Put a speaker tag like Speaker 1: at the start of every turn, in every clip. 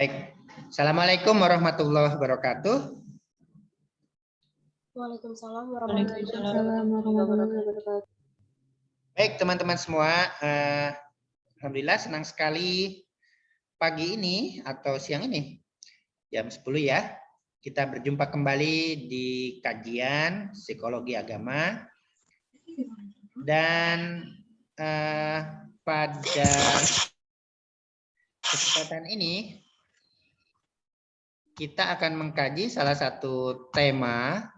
Speaker 1: Baik. Assalamualaikum warahmatullahi wabarakatuh.
Speaker 2: Waalaikumsalam warahmatullahi wabarakatuh.
Speaker 1: Baik teman-teman semua, alhamdulillah senang sekali pagi ini atau siang ini jam 10 ya. Kita berjumpa kembali di kajian psikologi agama dan pada kesempatan ini kita akan mengkaji salah satu tema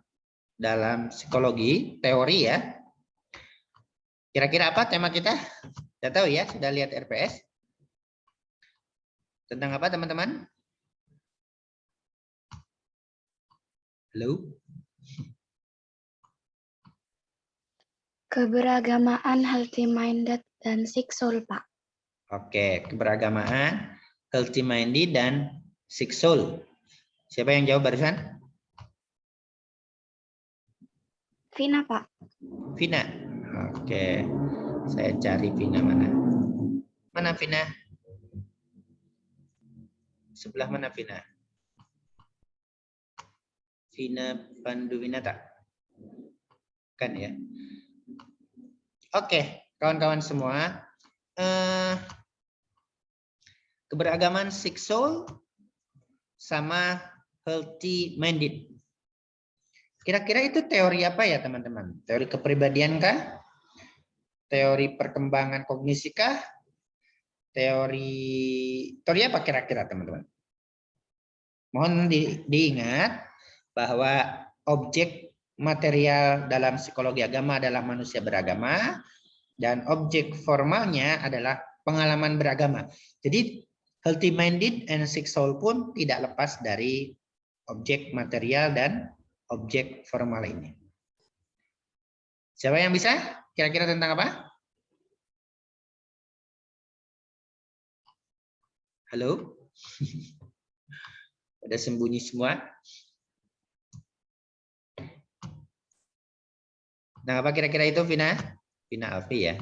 Speaker 1: dalam psikologi teori ya. Kira-kira apa tema kita? Sudah tahu ya, sudah lihat RPS? Tentang apa teman-teman? Halo?
Speaker 2: Keberagamaan healthy minded dan sick soul, Pak.
Speaker 1: Oke, keberagamaan healthy minded dan sick soul. Siapa yang jawab barusan?
Speaker 2: Vina, Pak.
Speaker 1: Vina. Oke. Saya cari Vina mana? Mana Vina? Sebelah mana Vina? Vina Panduwinata. Kan ya? Oke, kawan-kawan semua. Keberagaman sick soul sama healthy minded. Kira-kira itu teori apa ya teman-teman? Teori kepribadian kah? Teori perkembangan kognisi kah? Teori apa kira-kira teman-teman? Mohon diingat bahwa objek material dalam psikologi agama adalah manusia beragama dan objek formalnya adalah pengalaman beragama. Jadi healthy minded and sick soul pun tidak lepas dari objek material dan objek formal ini. Siapa yang bisa? Kira-kira tentang apa? Halo? Ada sembunyi semua? Nah, apa kira-kira itu, Vina? Vina Alfi ya.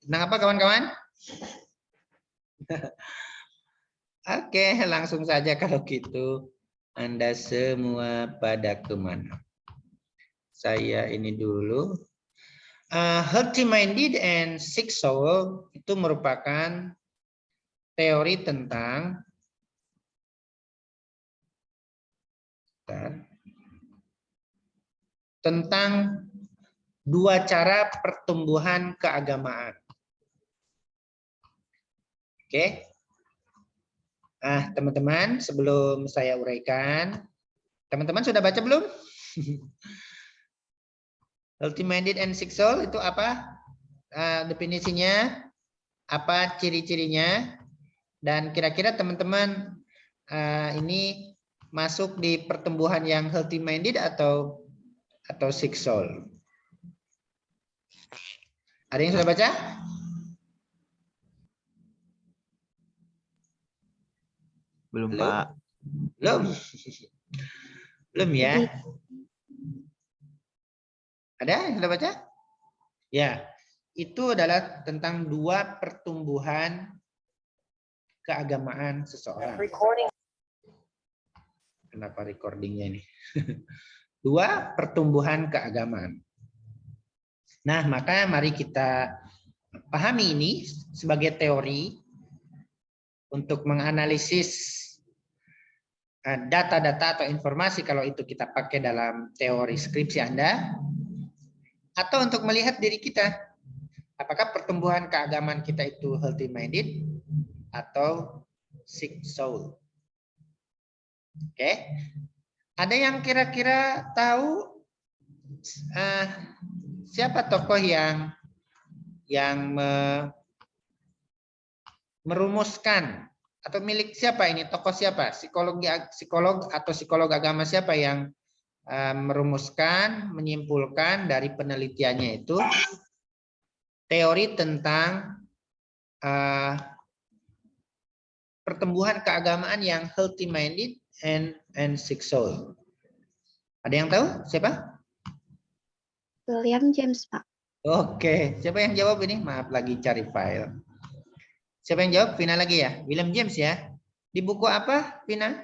Speaker 1: Tentang apa, kawan-kawan? Oke, langsung saja kalau gitu. Anda semua pada kemana? Saya ini dulu. Healthy minded and sick soul itu merupakan teori tentang dua cara pertumbuhan keagamaan. Oke. Teman-teman, sebelum saya uraikan, teman-teman sudah baca belum? Healthy minded and sick soul itu apa? Definisinya, apa ciri-cirinya? Dan kira-kira teman-teman ini masuk di pertumbuhan yang healthy minded atau sick soul? Ada yang sudah baca?
Speaker 3: Belum,
Speaker 1: Belum?
Speaker 3: Pak.
Speaker 1: Belum? Belum ya? Ada yang sudah baca? Ya, itu adalah tentang dua pertumbuhan keagamaan seseorang. Kenapa recordingnya ini? Dua pertumbuhan keagamaan. Nah, maka mari kita pahami ini sebagai teori untuk menganalisis data-data atau informasi kalau itu kita pakai dalam teori skripsi Anda, atau untuk melihat diri kita. Apakah pertumbuhan keagamaan kita itu healthy minded atau sick soul? Oke. Ada yang kira-kira tahu siapa tokoh yang merumuskan atau milik siapa ini, tokoh siapa? Psikolog atau psikolog agama siapa yang merumuskan, menyimpulkan dari penelitiannya itu teori tentang pertumbuhan keagamaan yang healthy minded and sick soul. Ada yang tahu siapa?
Speaker 2: William James, Pak.
Speaker 1: Oke, siapa yang jawab ini? Maaf lagi cari file. Siapa yang jawab? Vina lagi ya? William James ya? Di buku apa, Vina?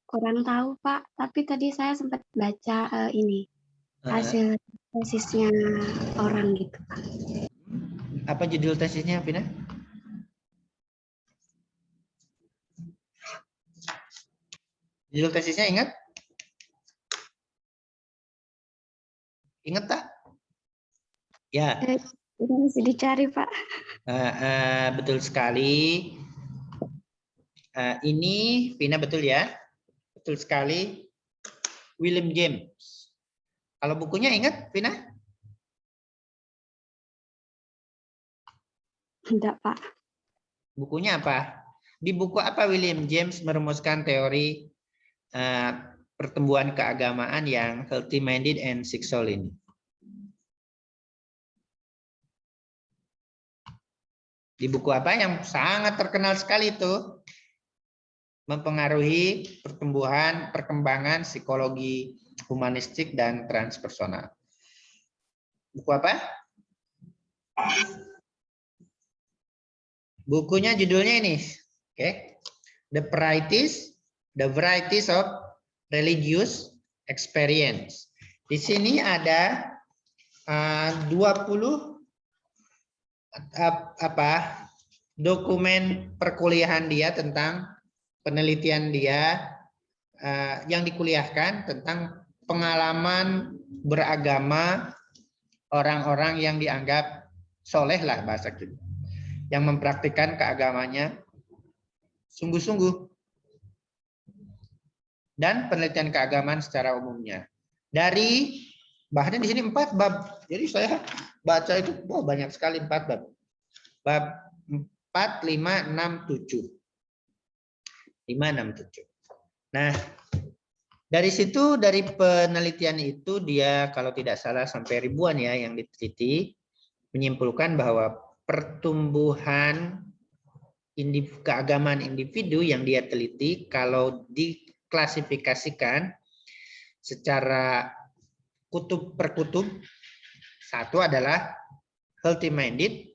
Speaker 2: Kurang tahu, Pak. Tapi tadi saya sempat baca ini hasil tesisnya orang gitu, Pak.
Speaker 1: Apa judul tesisnya, Vina? Judul tesisnya ingat? Ingat tak? Ya.
Speaker 2: Ini masih dicari, Pak.
Speaker 1: Betul sekali. Ini Vina betul ya? Betul sekali. William James. Kalau bukunya ingat, Vina?
Speaker 2: Enggak, Pak.
Speaker 1: Bukunya apa? Di buku apa William James merumuskan teori pertumbuhan keagamaan yang healthy minded and sick soul ini? Di buku apa yang sangat terkenal sekali itu? Mempengaruhi pertumbuhan, perkembangan psikologi humanistik dan transpersonal. Buku apa? Bukunya judulnya ini. Oke. The Varieties of Religious Experience. Di sini ada 20 dokumen perkuliahan dia tentang penelitian dia yang dikuliahkan tentang pengalaman beragama orang-orang yang dianggap soleh lah bahasa kita, yang mempraktikkan keagamanya sungguh-sungguh, dan penelitian keagamaan secara umumnya. Dari bahkan di sini 4 bab. Jadi saya baca itu banyak sekali 4 bab. Bab 4, 5, 6, 7. 5, 6, 7. Nah, dari situ, dari penelitian itu dia kalau tidak salah sampai ribuan ya yang diteliti, menyimpulkan bahwa pertumbuhan keagamaan individu yang dia teliti kalau diklasifikasikan secara kutub per kutub, satu adalah healthy minded,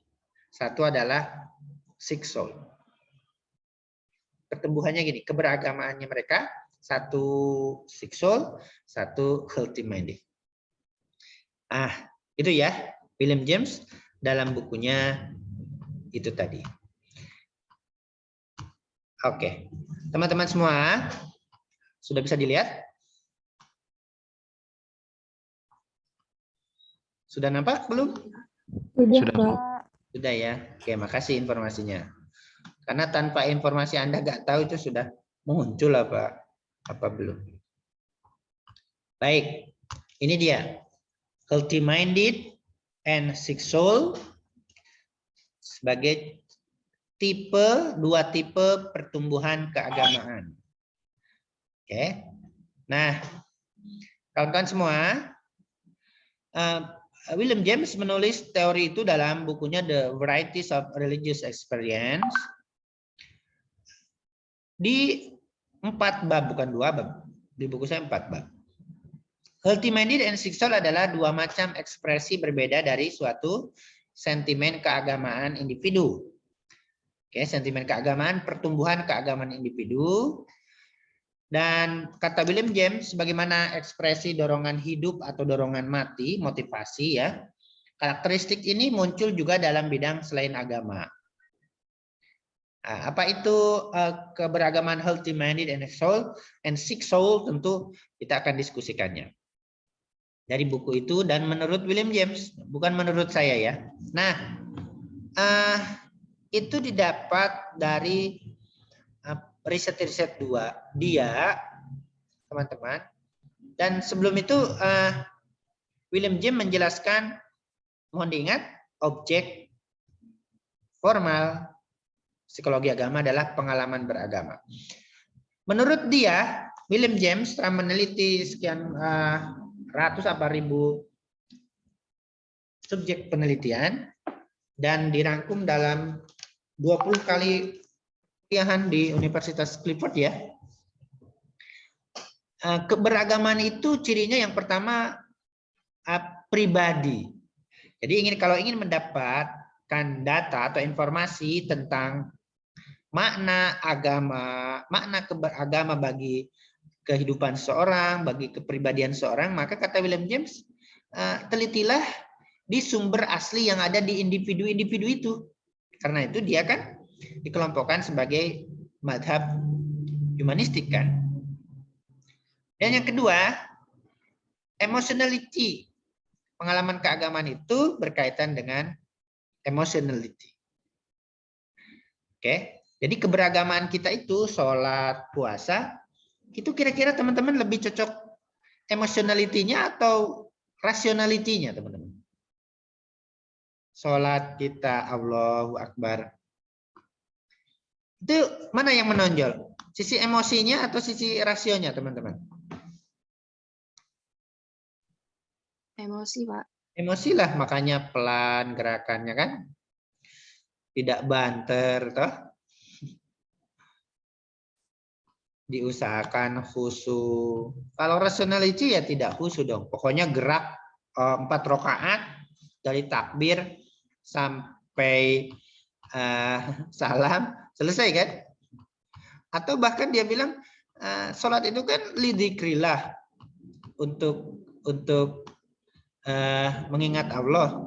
Speaker 1: satu adalah sick soul. Pertumbuhannya gini, keberagamaannya mereka, satu sick soul, satu healthy minded. Itu ya, William James dalam bukunya itu tadi. Oke, teman-teman semua sudah bisa dilihat? Sudah nampak belum? Sudah ya. Oke, makasih informasinya. Karena tanpa informasi Anda nggak tahu itu sudah muncul apa belum. Baik, ini dia. Healthy minded and sick soul sebagai dua tipe pertumbuhan keagamaan. Oke. Nah, kawan-kawan semua, William James menulis teori itu dalam bukunya The Varieties of Religious Experience di 4 bab, bukan 2 bab. Di buku saya 4 bab. Healthy minded and sick soul adalah 2 macam ekspresi berbeda dari suatu sentimen keagamaan individu. Oke, sentimen keagamaan, pertumbuhan keagamaan individu. Dan kata William James, sebagaimana ekspresi dorongan hidup atau dorongan mati, motivasi ya, karakteristik ini muncul juga dalam bidang selain agama. Apa itu keberagaman healthy minded and sick soul, tentu kita akan diskusikannya dari buku itu dan menurut William James, bukan menurut saya ya. Nah, itu didapat dari riset-riset dia, teman-teman. Dan sebelum itu William James menjelaskan, mohon diingat, objek formal psikologi agama adalah pengalaman beragama. Menurut dia, William James telah meneliti sekian ratus apa ribu subjek penelitian dan dirangkum dalam 20 kali kuliahan di Universitas Clifford ya. keberagaman itu cirinya yang pertama pribadi. Jadi kalau ingin mendapatkan data atau informasi tentang makna agama, makna beragama bagi kehidupan seorang, bagi kepribadian seorang, maka kata William James, telitilah di sumber asli yang ada di individu-individu itu. Karena itu dia kan dikelompokkan sebagai madhab humanistik kan. Dan yang kedua, emotionality. Pengalaman keagamaan itu berkaitan dengan emotionality. Oke, jadi keberagamaan kita itu sholat, puasa, itu kira-kira teman-teman lebih cocok emotionality-nya atau rationality-nya teman-teman? Sholat kita Allahu Akbar. Itu mana yang menonjol? Sisi emosinya atau sisi rasionya teman-teman?
Speaker 2: Emosi, Pak.
Speaker 1: Emosi lah, makanya pelan gerakannya kan. Tidak banter toh. Diusahakan khusyuk. Kalau rationality ya tidak khusyuk dong. Pokoknya gerak 4 rakaat dari takbir sampai salam selesai kan? Atau bahkan dia bilang sholat itu kan lidzikrillah, untuk mengingat Allah.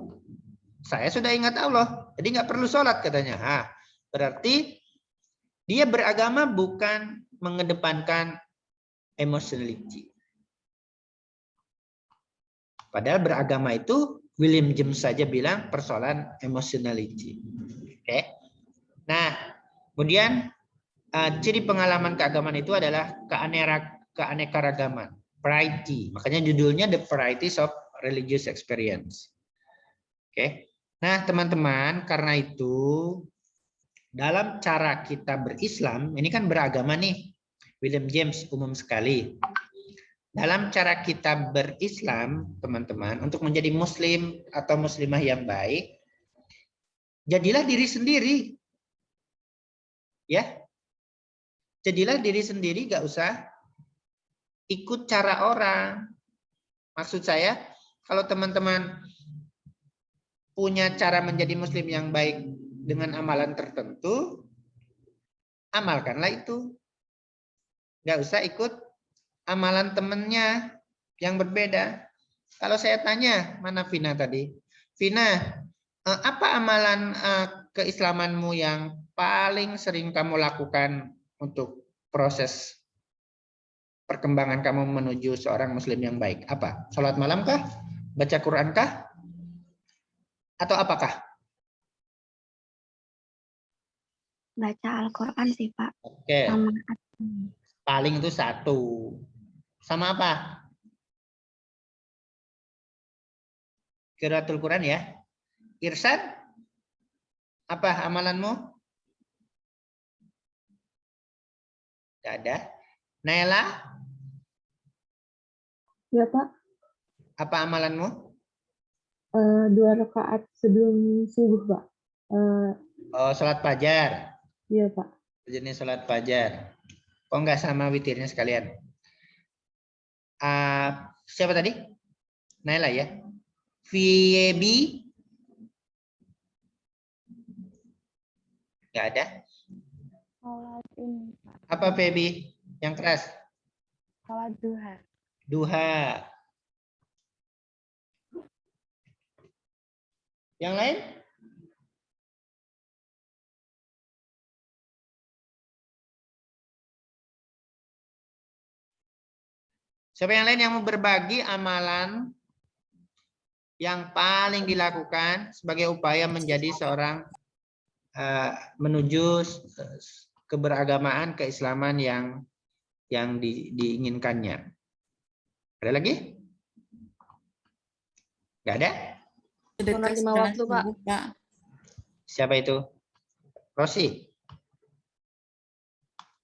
Speaker 1: Saya sudah ingat Allah, jadi nggak perlu sholat katanya. Berarti dia beragama bukan mengedepankan emotionality. Padahal beragama itu William James saja bilang persoalan emotionality. Oke. Nah, kemudian ciri pengalaman keagamaan itu adalah keanekaragaman, variety. Makanya judulnya The Varieties of Religious Experience. Oke. Nah, teman-teman, karena itu dalam cara kita berislam, ini kan beragama nih, William James umum sekali. Dalam cara kita berislam, teman-teman, untuk menjadi muslim atau muslimah yang baik, jadilah diri sendiri. Ya. Jadilah diri sendiri, gak usah ikut cara orang. Maksud saya, kalau teman-teman punya cara menjadi muslim yang baik dengan amalan tertentu, amalkanlah itu. Gak usah ikut amalan temennya yang berbeda. Kalau saya tanya, mana Vina tadi? Vina, apa amalan keislamanmu yang paling sering kamu lakukan untuk proses perkembangan kamu menuju seorang muslim yang baik? Apa? Sholat malam kah? Baca Quran kah? Atau apakah?
Speaker 2: Baca Al-Quran sih, Pak.
Speaker 1: Oke.
Speaker 2: Sama
Speaker 1: Paling itu 1. Sama apa? Qiraatul Quran ya. Irsyad, apa amalanmu? Gak ada. Naila?
Speaker 4: Ya Pak,
Speaker 1: Apa amalanmu?
Speaker 4: 2 rakaat sebelum subuh Pak.
Speaker 1: Oh, sholat fajar.
Speaker 4: Iya Pak.
Speaker 1: Jenis sholat fajar. Kok nggak sama witirnya sekalian? Siapa tadi? Naila ya. Fiebi? Nggak ada.
Speaker 4: Sholat ini Pak.
Speaker 1: Apa Fiebi? Yang keras?
Speaker 4: Sholat duha.
Speaker 1: Duha. Yang lain? Siapa yang lain yang mau berbagi amalan yang paling dilakukan sebagai upaya menjadi seorang menuju keberagamaan, keislaman yang diinginkannya? Ada lagi? Gak ada?
Speaker 5: Sholat 5 waktu, Pak.
Speaker 1: Siapa itu? Rosi.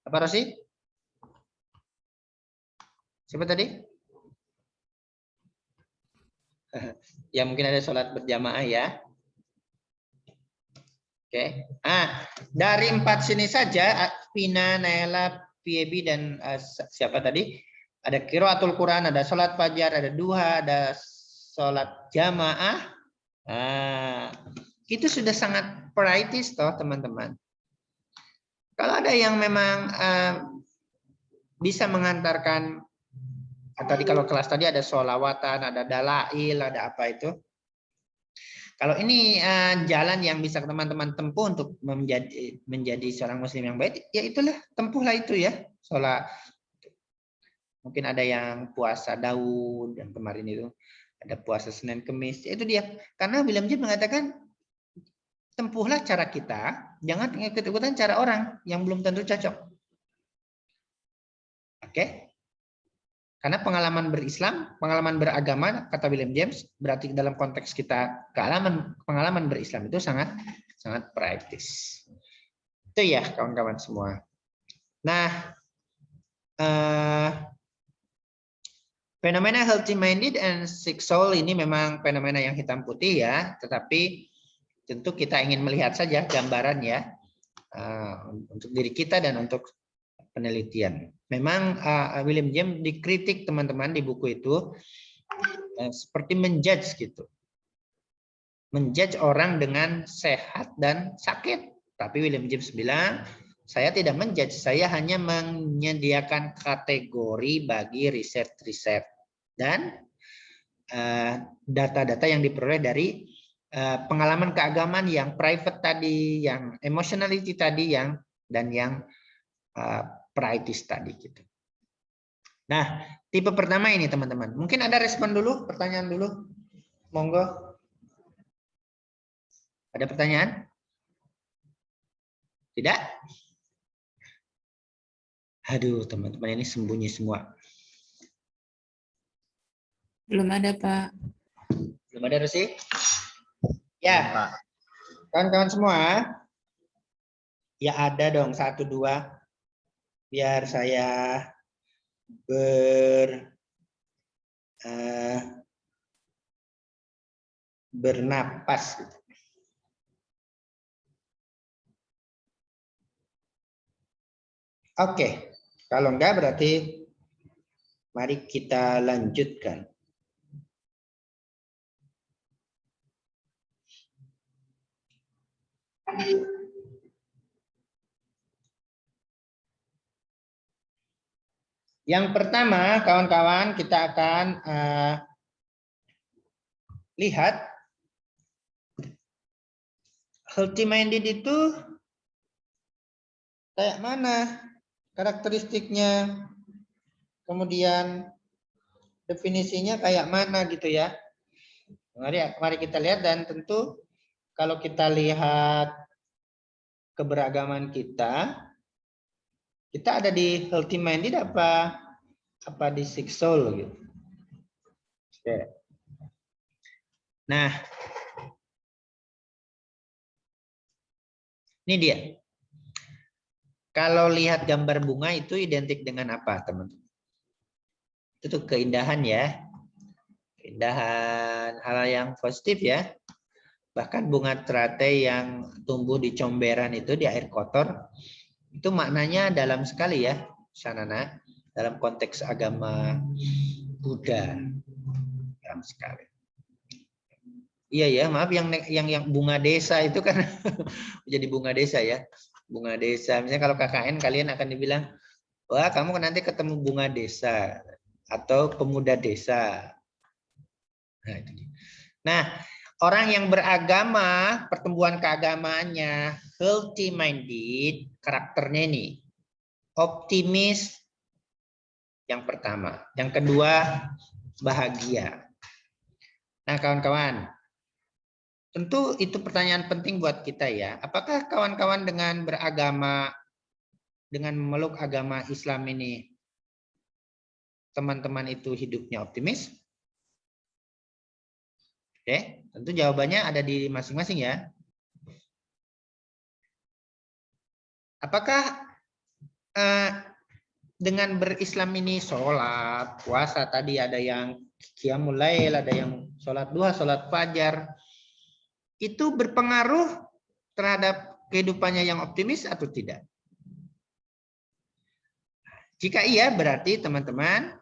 Speaker 1: Apa Rosi? Siapa tadi? Ya mungkin ada sholat berjamaah ya. Oke. Dari 4 sini saja, Pina, Naila, Piebi dan siapa tadi? Ada qiraatul Quran, ada sholat fajar, ada duha, ada sholat jamaah. Nah, itu sudah sangat prioritas toh teman-teman. Kalau ada yang memang bisa mengantarkan, tadi kalau kelas tadi ada sholawatan, ada dalail, ada apa itu. Kalau ini jalan yang bisa teman-teman tempuh untuk menjadi seorang muslim yang baik, ya itulah, tempuhlah itu ya. Sholat. Mungkin ada yang puasa Daud yang kemarin itu, ada puasa Senin Kemis, itu dia. Karena William James mengatakan tempuhlah cara kita, jangan ikut-ikutan cara orang yang belum tentu cocok. Oke? Karena pengalaman berislam, pengalaman beragama, kata William James, berarti dalam konteks kita pengalaman berislam itu sangat praktis. Itu ya kawan-kawan semua. Nah, fenomena healthy minded and sick soul ini memang fenomena yang hitam putih ya, tetapi tentu kita ingin melihat saja gambaran ya untuk diri kita dan untuk penelitian. Memang William James dikritik teman-teman di buku itu seperti menjudge gitu. Menjudge orang dengan sehat dan sakit. Tapi William James bilang, saya tidak menjudge, saya hanya menyediakan kategori bagi riset-riset dan data-data yang diperoleh dari pengalaman keagamaan yang private tadi, yang emotionality tadi, dan yang prioritas tadi gitu. Nah, tipe pertama ini teman-teman. Mungkin ada respon dulu, pertanyaan dulu. Monggo. Ada pertanyaan? Tidak? Aduh, teman-teman ini sembunyi semua.
Speaker 5: Belum ada, Pak.
Speaker 1: Belum ada, Rosi? Ya. Kawan-kawan semua. Ya ada dong, 1, 2. Biar saya bernapas. Oke, kalau enggak berarti mari kita lanjutkan. Yang pertama, kawan-kawan, kita akan lihat healthy minded itu kayak mana karakteristiknya, kemudian definisinya kayak mana gitu ya. Mari kita lihat, dan tentu kalau kita lihat keberagaman kita ada di healthy minded apa di sick soul gitu. Oke. Nah, ini dia. Kalau lihat gambar bunga itu identik dengan apa, teman-teman? Itu tuh keindahan ya. Keindahan, hal yang positif ya. Bahkan bunga teratai yang tumbuh di comberan itu, di air kotor, itu maknanya dalam sekali ya, Sanana, dalam konteks agama Buddha. Dalam sekali. Iya ya, maaf yang bunga desa itu kan jadi bunga desa ya. Bunga desa, misalnya kalau KKN kalian akan dibilang, wah kamu nanti ketemu bunga desa atau pemuda desa. Nah, orang yang beragama, pertumbuhan keagamaannya healthy minded, karakternya ini optimis yang pertama, yang kedua bahagia. Nah, kawan-kawan, tentu itu pertanyaan penting buat kita ya. Apakah kawan-kawan dengan beragama, dengan memeluk agama Islam ini, teman-teman itu hidupnya optimis? Oke, tentu jawabannya ada di masing-masing ya. Apakah dengan berislam ini sholat, puasa, tadi ada yang qiyamul lail, ada yang sholat duha, sholat fajar, itu berpengaruh terhadap kehidupannya yang optimis atau tidak? Jika iya, berarti teman-teman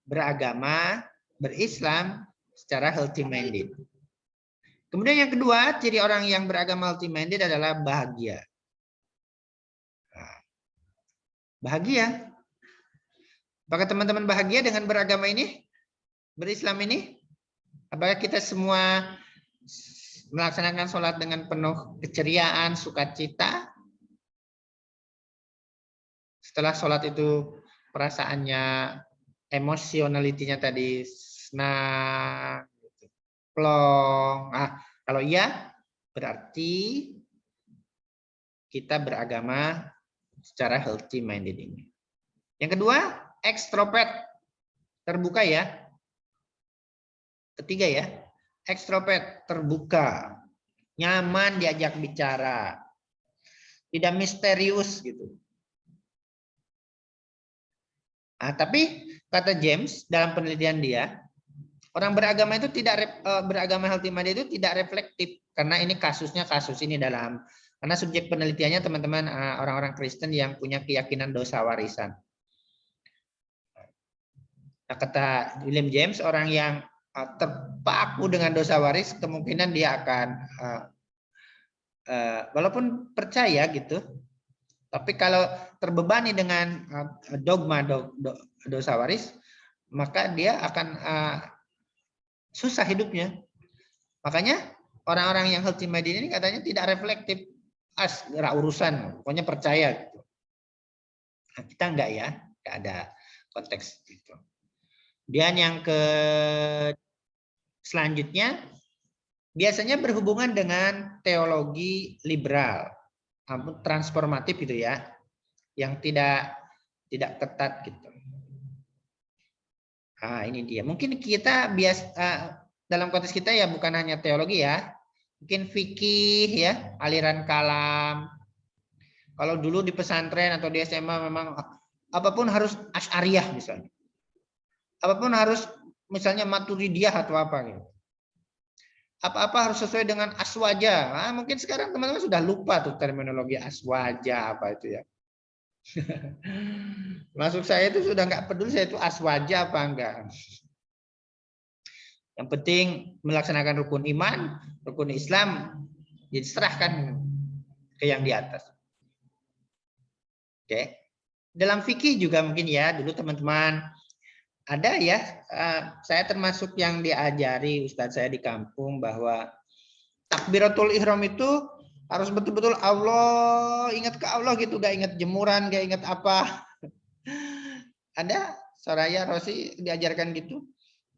Speaker 1: beragama, berislam secara healthy minded. Kemudian yang kedua, ciri orang yang beragama healthy minded adalah bahagia. Bahagia. Apakah teman-teman bahagia dengan beragama ini? Berislam ini? Apakah kita semua melaksanakan sholat dengan penuh keceriaan, sukacita? Setelah sholat itu perasaannya, emosionalitinya tadi senang, plong. Kalau iya, berarti kita beragama secara healthy minded ini. Yang kedua, ekstrovert, terbuka ya. Ketiga ya, ekstrovert, terbuka, nyaman diajak bicara, tidak misterius gitu. Tapi kata James dalam penelitian dia, orang beragama itu tidak beragama healthy minded itu tidak reflektif, karena ini kasus ini karena subjek penelitiannya teman-teman orang-orang Kristen yang punya keyakinan dosa warisan. Nah, kata William James, orang yang terpaku dengan dosa waris kemungkinan dia akan walaupun percaya gitu, tapi kalau terbebani dengan dogma dosa waris, maka dia akan susah hidupnya. Makanya orang-orang yang healthy minded ini katanya tidak reflektif, gerak urusan, pokoknya percaya gitu. Nah, kita enggak ya, enggak ada konteks itu. Dan yang selanjutnya biasanya berhubungan dengan teologi liberal, transformatif gitu ya, yang tidak ketat gitu. Ini dia. Mungkin kita dalam konteks kita ya bukan hanya teologi ya, mungkin fikih ya, aliran kalam. Kalau dulu di pesantren atau di SMA memang apapun harus Asy'ariyah misalnya. Apapun harus misalnya Maturidiyah atau apa gitu. Apa-apa harus sesuai dengan aswaja. Mungkin sekarang teman-teman sudah lupa tuh terminologi aswaja apa itu ya. Masuk saya itu sudah nggak peduli saya itu aswaja apa enggak. Yang penting melaksanakan rukun iman, rukun Islam, diserahkan ke yang di atas. Oke. Dalam fikih juga mungkin ya, dulu teman-teman ada ya, saya termasuk yang diajari Ustadz saya di kampung bahwa takbiratul ihram itu harus betul-betul Allah, ingat ke Allah gitu, gak ingat jemuran, gak ingat apa. Ada Soraya Rosi diajarkan gitu.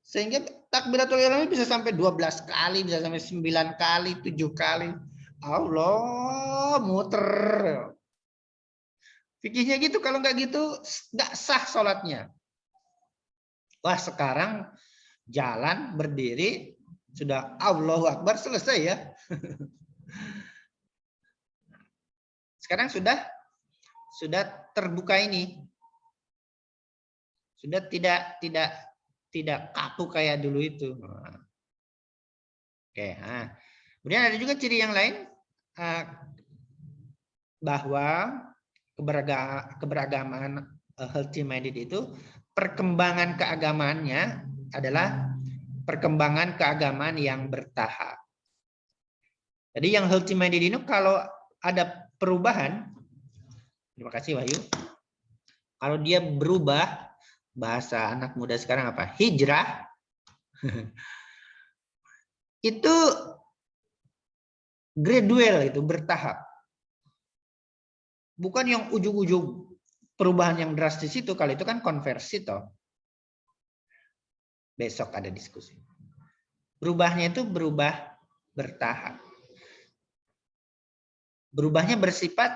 Speaker 1: Sehingga takbiratul ihram bisa sampai 12 kali, bisa sampai 9 kali, 7 kali. Allah, muter. Fikihnya gitu, kalau nggak gitu nggak sah sholatnya. Wah, sekarang jalan berdiri sudah Allahu Akbar selesai ya. Sekarang sudah terbuka ini. Sudah tidak kaku kayak dulu itu. Oke, kemudian ada juga ciri yang lain bahwa keberagaman healthy minded itu perkembangan keagamaannya adalah perkembangan keagamaan yang bertahap. Jadi yang healthy minded ini kalau ada perubahan, terima kasih Wahyu, kalau dia berubah, bahasa anak muda sekarang apa? Hijrah, itu gradual, itu bertahap. Bukan yang ujung-ujung perubahan yang drastis itu, kalau itu kan konversi toh. Besok ada diskusi. Berubahnya itu berubah bertahap. Berubahnya bersifat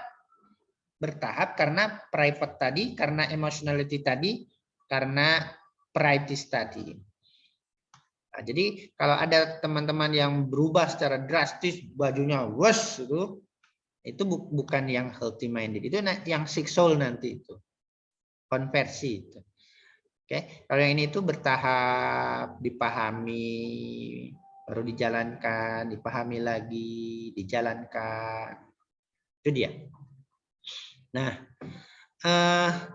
Speaker 1: bertahap karena private tadi, karena emotionality tadi, karena practice tadi. Nah, jadi kalau ada teman-teman yang berubah secara drastis, bajunya wes itu bukan yang healthy minded, itu yang sick soul nanti itu. Konversi itu. Oke, kalau yang ini itu bertahap, dipahami, baru dijalankan, dipahami lagi, dijalankan. Itu dia. Nah,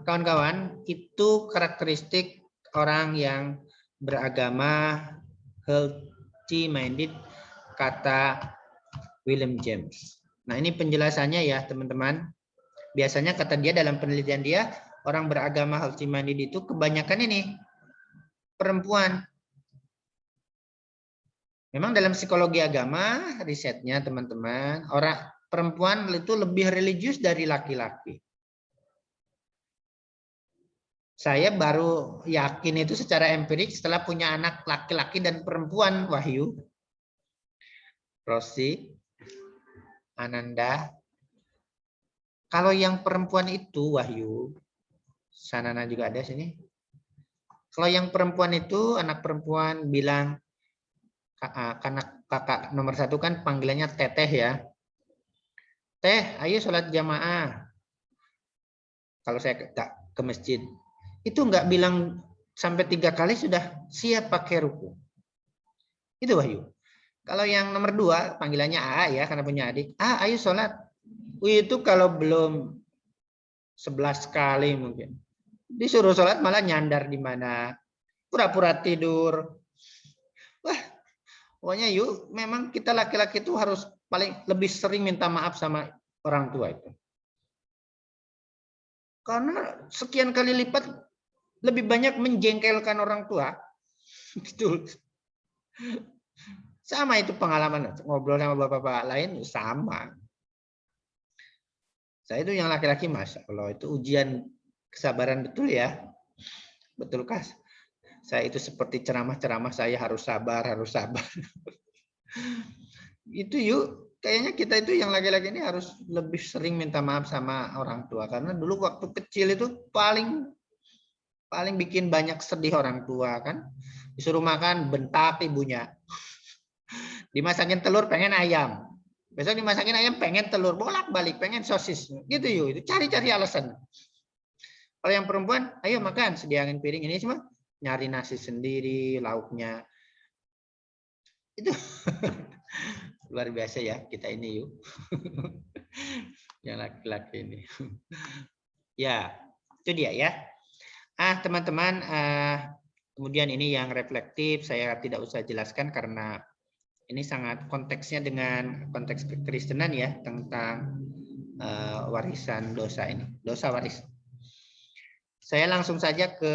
Speaker 1: kawan-kawan, itu karakteristik orang yang beragama healthy minded, kata William James. Nah, ini penjelasannya ya, teman-teman. Biasanya kata dia dalam penelitian dia, orang beragama healthy minded itu kebanyakan ini perempuan. Memang dalam psikologi agama, risetnya teman-teman, orang perempuan itu lebih religius dari laki-laki. Saya baru yakin itu secara empirik setelah punya anak laki-laki dan perempuan, Wahyu, Rosi, Ananda. Kalau yang perempuan itu, Wahyu, Sanana juga ada sini. Kalau yang perempuan itu, anak perempuan bilang, karena kakak nomor 1 kan panggilannya teteh ya. Teh, ayo sholat jamaah. Kalau saya ke masjid. Itu nggak bilang sampai 3 kali sudah siap pakai ruku. Itu Wahyu. Kalau yang nomor 2 panggilannya A ya karena punya adik. Ayo sholat. Itu kalau belum 11 kali mungkin. Disuruh sholat malah nyandar di mana. Pura-pura tidur. Wah, pokoknya yuk memang kita laki-laki itu harus paling lebih sering minta maaf sama orang tua itu. Karena sekian kali lipat lebih banyak menjengkelkan orang tua. Betul. Sama itu pengalaman ngobrol sama bapak-bapak lain sama. Saya itu yang laki-laki Masya Allah itu ujian kesabaran betul ya. Betulkah? Saya itu seperti ceramah-ceramah saya harus sabar, harus sabar. Itu yuk kayaknya kita itu yang laki-laki ini harus lebih sering minta maaf sama orang tua karena dulu waktu kecil itu paling bikin banyak sedih orang tua kan. Disuruh makan bentak ibunya. Dimasakin telur pengen ayam. Besok dimasakin ayam pengen telur, bolak-balik pengen sosis. Gitu yuk, itu cari-cari alasan. Kalau yang perempuan, ayo makan, sediain piring ini cuma nyari nasi sendiri, lauknya. Itu luar biasa ya kita ini yuk. Yang laki-laki ini. Ya, itu dia ya. Teman-teman, kemudian ini yang reflektif saya tidak usah jelaskan karena ini sangat konteksnya dengan konteks kekristenan ya tentang warisan dosa ini, dosa waris. Saya langsung saja ke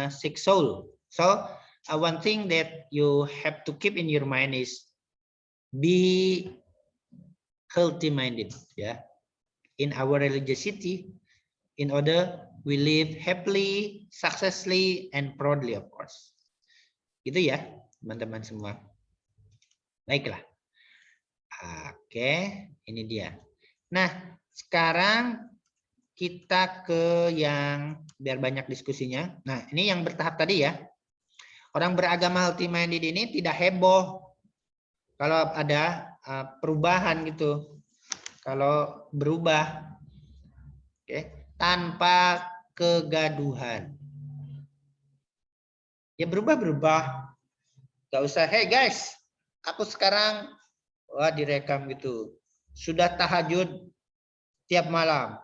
Speaker 1: sick soul. So, one thing that you have to keep in your mind is be healthy minded ya. In our religiosity, in order we live happily, successfully, and proudly, of course. Gitu ya, teman-teman semua. Baiklah. Oke, ini dia. Nah, sekarang kita ke yang biar banyak diskusinya. Nah, ini yang bertahap tadi ya. Orang beragama healthy minded ini tidak heboh kalau ada perubahan gitu. Kalau berubah. Oke, tanpa kegaduhan. Ya berubah-berubah. Gak usah, hey guys, aku sekarang direkam gitu. Sudah tahajud tiap malam.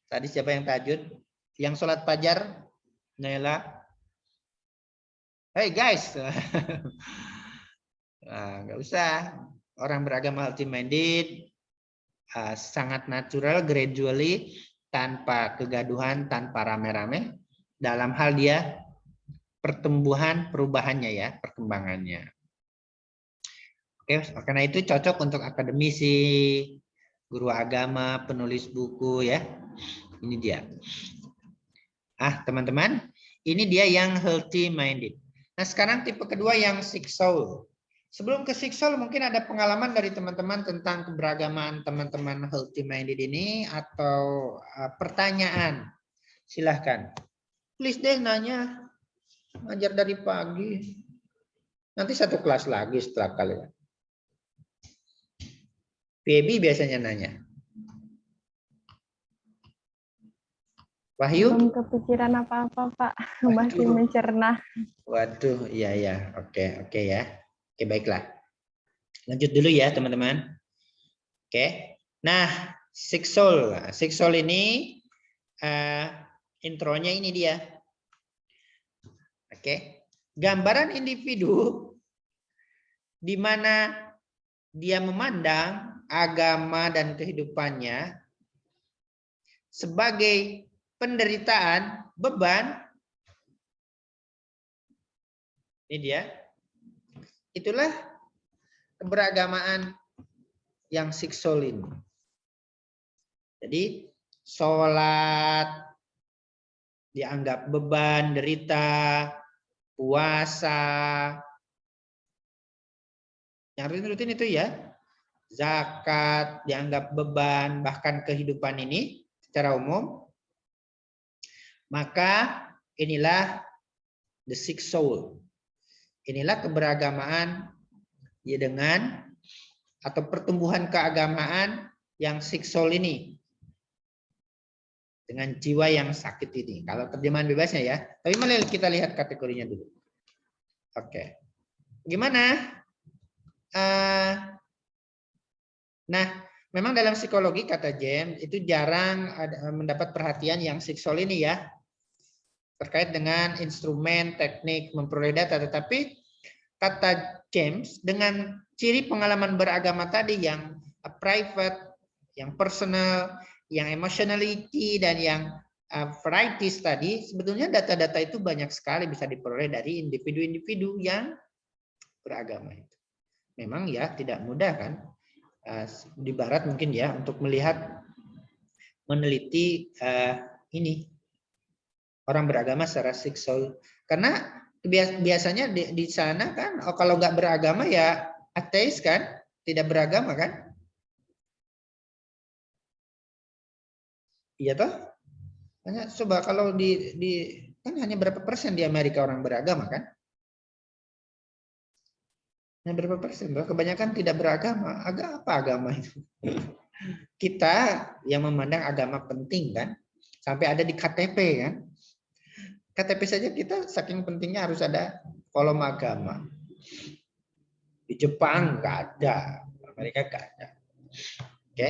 Speaker 1: Tadi siapa yang tahajud? Yang sholat fajar? Naila. Hey guys. Nggak usah. Orang beragama healthy minded sangat natural, gradually, tanpa kegaduhan, tanpa rame-rame. Dalam hal dia pertumbuhan, perubahannya ya, perkembangannya. Oke, karena itu cocok untuk akademisi, guru agama, penulis buku ya. Ini dia. Teman-teman, ini dia yang healthy minded. Nah, sekarang tipe kedua yang sick soul. Sebelum ke sick soul, mungkin ada pengalaman dari teman-teman tentang keberagaman teman-teman healthy minded ini atau pertanyaan. Silahkan. Please deh nanya. Ngajar dari pagi. Nanti satu kelas lagi setelah kalian. Baby biasanya nanya. Wahyu?
Speaker 4: Belum kepikiran apa-apa, Pak. Masih mencerna.
Speaker 1: Waduh, iya. Oke ya. Oke, baiklah. Lanjut dulu ya, teman-teman. Oke. Nah, sick soul. Sick soul ini Intronya ini dia. Oke. Gambaran individu di mana dia memandang agama dan kehidupannya sebagai penderitaan, beban. Ini dia. Itulah keberagamaan yang siksol ini. Jadi sholat dianggap beban, derita, puasa, yang rutin-rutin itu ya, zakat dianggap beban, bahkan kehidupan ini secara umum. Maka inilah the six soul. Inilah keberagamaan ya dengan atau pertumbuhan keagamaan yang six soul ini. Dengan jiwa yang sakit ini. Kalau terjemahan bebasnya ya. Tapi mari kita lihat kategorinya dulu. Oke. Gimana? Nah, memang dalam psikologi kata James itu jarang mendapat perhatian yang siksol ini ya. Terkait dengan instrumen, teknik, memperoleh data. Tetapi kata James dengan ciri pengalaman beragama tadi yang private, yang personal, yang emotionality, dan yang varieties tadi, sebetulnya data-data itu banyak sekali bisa diperoleh dari individu-individu yang beragama itu. Memang ya tidak mudah kan di barat mungkin ya untuk melihat, meneliti ini orang beragama secara siksol, karena biasanya di sana kan kalau nggak beragama ya ateis kan, tidak beragama kan. Iya toh? Coba kalau kan hanya berapa persen di Amerika orang beragama kan? Hanya berapa persen? Kebanyakan tidak beragama. Apa agama itu? Kita yang memandang agama penting kan? Sampai ada di KTP kan? KTP saja kita saking pentingnya harus ada kolom agama. Di Jepang nggak ada, Amerika nggak ada. Oke?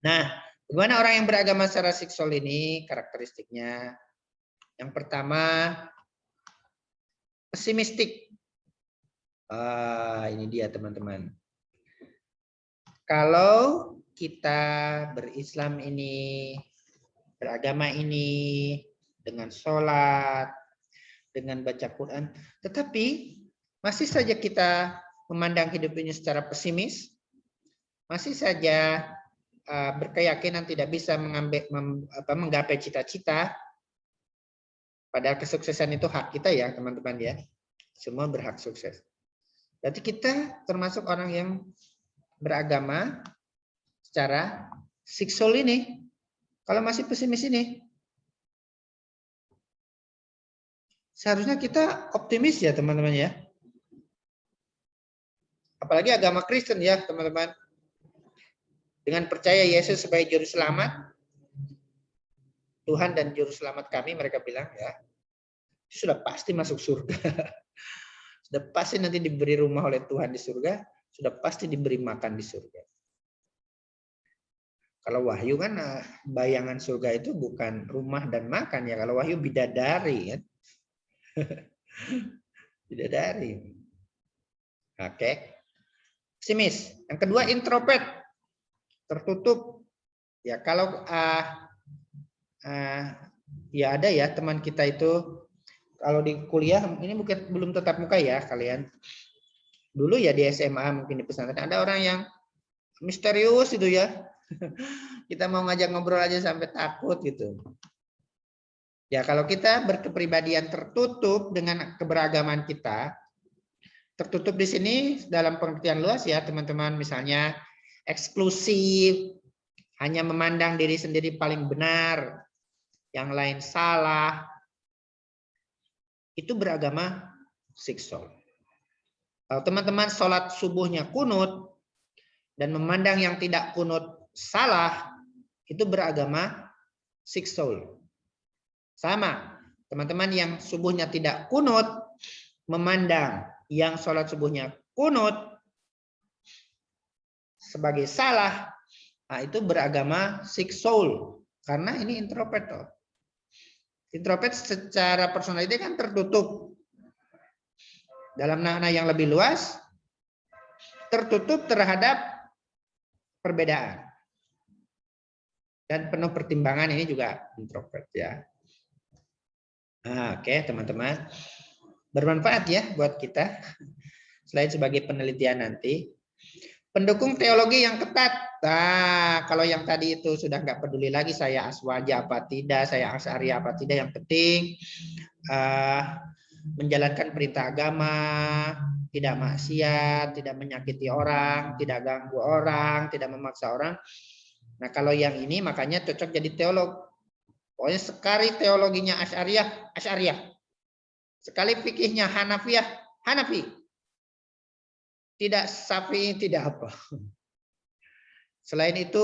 Speaker 1: Nah, bagaimana orang yang beragama secara siksol ini karakteristiknya? Yang pertama, pesimistik. Ini dia teman-teman. Kalau kita berislam ini, beragama ini, dengan sholat, dengan baca Quran, tetapi masih saja kita memandang hidup ini secara pesimis, masih saja berkeyakinan tidak bisa menggapai cita-cita, padahal kesuksesan itu hak kita ya teman-teman ya, semua berhak sukses. Berarti kita termasuk orang yang beragama secara siksol ini. Kalau masih pesimis ini, seharusnya kita optimis ya teman-teman ya. Apalagi agama Kristen ya teman-teman. Dengan percaya Yesus sebagai juru selamat, Tuhan dan juru selamat kami, mereka bilang ya, sudah pasti masuk surga. Sudah pasti nanti diberi rumah oleh Tuhan di surga, sudah pasti diberi makan di surga. Kalau wahyu kan bayangan surga itu bukan rumah dan makan ya, kalau wahyu bidadari kan. Bidadari. Oke. Pesimis. Yang kedua introvert. Tertutup. Ya kalau ya ada ya teman kita itu kalau di kuliah ini mungkin belum tetap muka ya kalian. Dulu ya di SMA mungkin di pesantren ada orang yang misterius itu ya. Kita mau ngajak ngobrol aja sampai takut gitu. Ya kalau kita berkepribadian tertutup dengan keberagaman kita, tertutup di sini dalam pengertian luas ya teman-teman, misalnya eksklusif, hanya memandang diri sendiri paling benar, yang lain salah, itu beragama siksol. Kalau teman-teman sholat subuhnya kunut, dan memandang yang tidak kunut salah, itu beragama siksol. Sama, teman-teman yang subuhnya tidak kunut, memandang yang sholat subuhnya kunut sebagai salah, nah itu beragama siksol. Karena ini introvert. Introvert secara personality kan tertutup. Dalam makna yang lebih luas, tertutup terhadap perbedaan. Dan penuh pertimbangan, ini juga introvert ya. Nah, oke, teman-teman. Bermanfaat ya buat kita. Selain sebagai penelitian nanti. Pendukung teologi yang ketat. Nah, kalau yang tadi itu sudah nggak peduli lagi saya aswaja apa tidak, saya asy'ari apa tidak, yang penting menjalankan perintah agama, tidak maksiat, tidak menyakiti orang, tidak ganggu orang, tidak memaksa orang. Nah, kalau yang ini makanya cocok jadi teolog. Pokoknya sekali teologinya Asy'ariyah, Asy'ariyah. Sekali fikihnya Hanafiyah, Hanafi. Tidak Syafi'i, tidak apa. Selain itu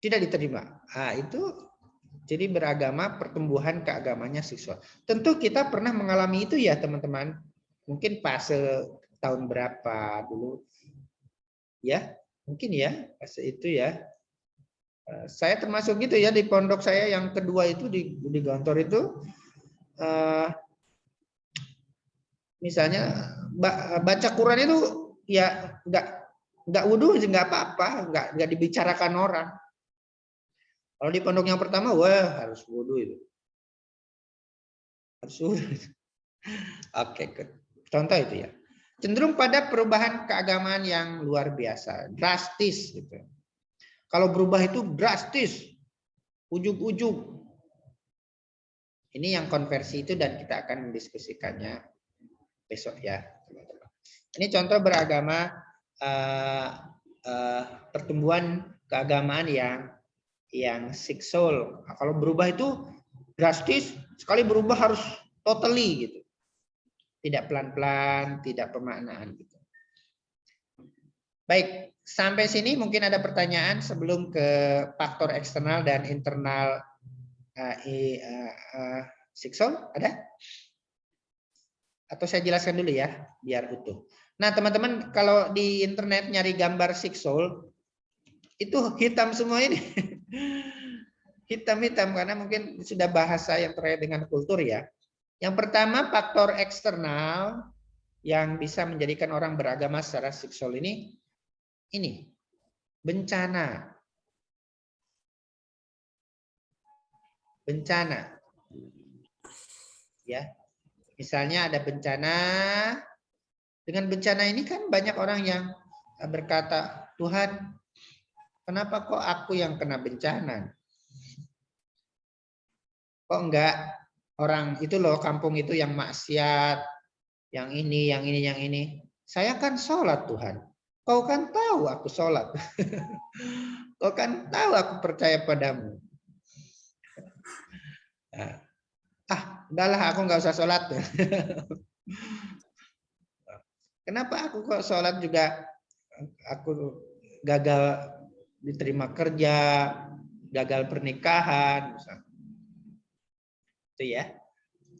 Speaker 1: tidak diterima. Nah, itu jadi beragama, pertumbuhan keagamanya seksual. Tentu kita pernah mengalami itu ya teman-teman. Mungkin fase tahun berapa dulu. Ya, mungkin ya fase itu ya. Saya termasuk gitu ya, di pondok saya yang kedua itu di Gontor itu. Misalnya baca Quran itu ya nggak wudu, nggak apa-apa, nggak dibicarakan orang. Kalau di pondok yang pertama, wah harus wudu itu. Harus wudu. Oke, contoh itu ya. Cenderung pada perubahan keagamaan yang luar biasa, drastis gitu. Kalau berubah itu drastis, ujug-ujug. Ini yang konversi itu dan kita akan mendiskusikannya besok ya, teman-teman. Ini contoh beragama, pertumbuhan keagamaan yang seksual. Nah, kalau berubah itu drastis, sekali berubah harus totally gitu. Tidak pelan-pelan, tidak pemaknaan gitu. Baik, sampai sini mungkin ada pertanyaan sebelum ke faktor eksternal dan internal seksual, ada? Atau saya jelaskan dulu ya, biar utuh. Nah, teman-teman, kalau di internet nyari gambar seksual, itu hitam semua ini. Hitam-hitam, karena mungkin sudah bahasa yang terkait dengan kultur ya. Yang pertama, faktor eksternal yang bisa menjadikan orang beragama secara seksual ini bencana. Bencana. Ya. Misalnya ada bencana, dengan bencana ini kan banyak orang yang berkata, Tuhan, kenapa kok aku yang kena bencana? Kok enggak orang itu loh, kampung itu yang maksiat, yang ini, yang ini, yang ini. Saya kan sholat Tuhan. Kau kan tahu aku sholat. Kau kan tahu aku percaya padamu. Udahlah aku nggak usah sholat. Kenapa aku kok sholat juga aku gagal diterima kerja, gagal pernikahan, misalnya. Itu ya.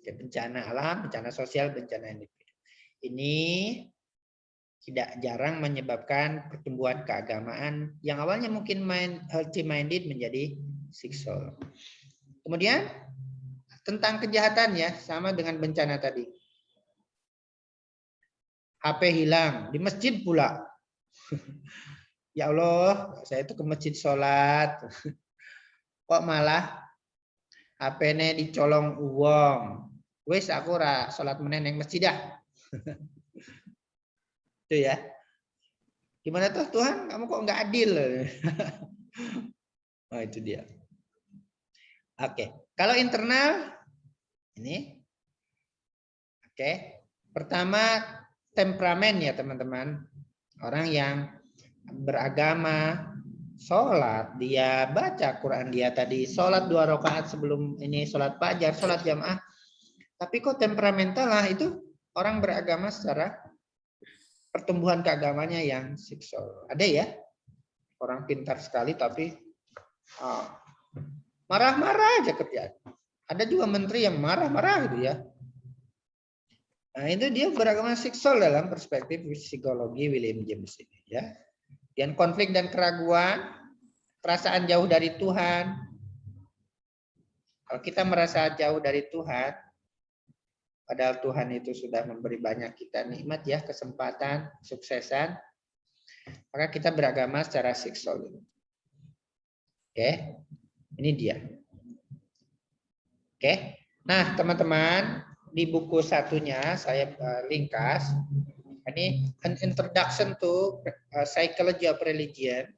Speaker 1: Bencana alam, bencana sosial, bencana individu. Ini tidak jarang menyebabkan pertumbuhan keagamaan yang awalnya mungkin healthy minded menjadi seksual. Kemudian tentang kejahatan ya, sama dengan bencana tadi. HP hilang di masjid pula. Ya Allah, saya itu ke masjid sholat. Kok malah HP-nya dicolong uang. Wes aku ora sholat menen yang masjid dah. Itu ya. Gimana tuh Tuhan, kamu kok nggak adil? Oh itu dia. Oke, kalau internal ini, oke. Pertama temperamen ya teman-teman. Orang yang beragama, sholat, dia baca Quran, dia tadi sholat 2 rakaat sebelum ini, sholat fajar, sholat jamaah. Tapi kok temperamental lah, itu orang beragama secara pertumbuhan keagamanya yang seksual. Ada ya, orang pintar sekali tapi marah-marah aja kerjaan. Ada juga menteri yang marah-marah gitu ya. Nah itu dia beragama seksual dalam perspektif psikologi William James ini ya. Dan konflik dan keraguan, perasaan jauh dari Tuhan, Kalau kita merasa jauh dari Tuhan, padahal Tuhan itu sudah memberi banyak kita nikmat ya, kesempatan, suksesan, maka kita beragama secara seksual. Oke, ini dia. Oke, nah teman-teman, di buku satunya saya ringkas. Ini an introduction to psychology of religion.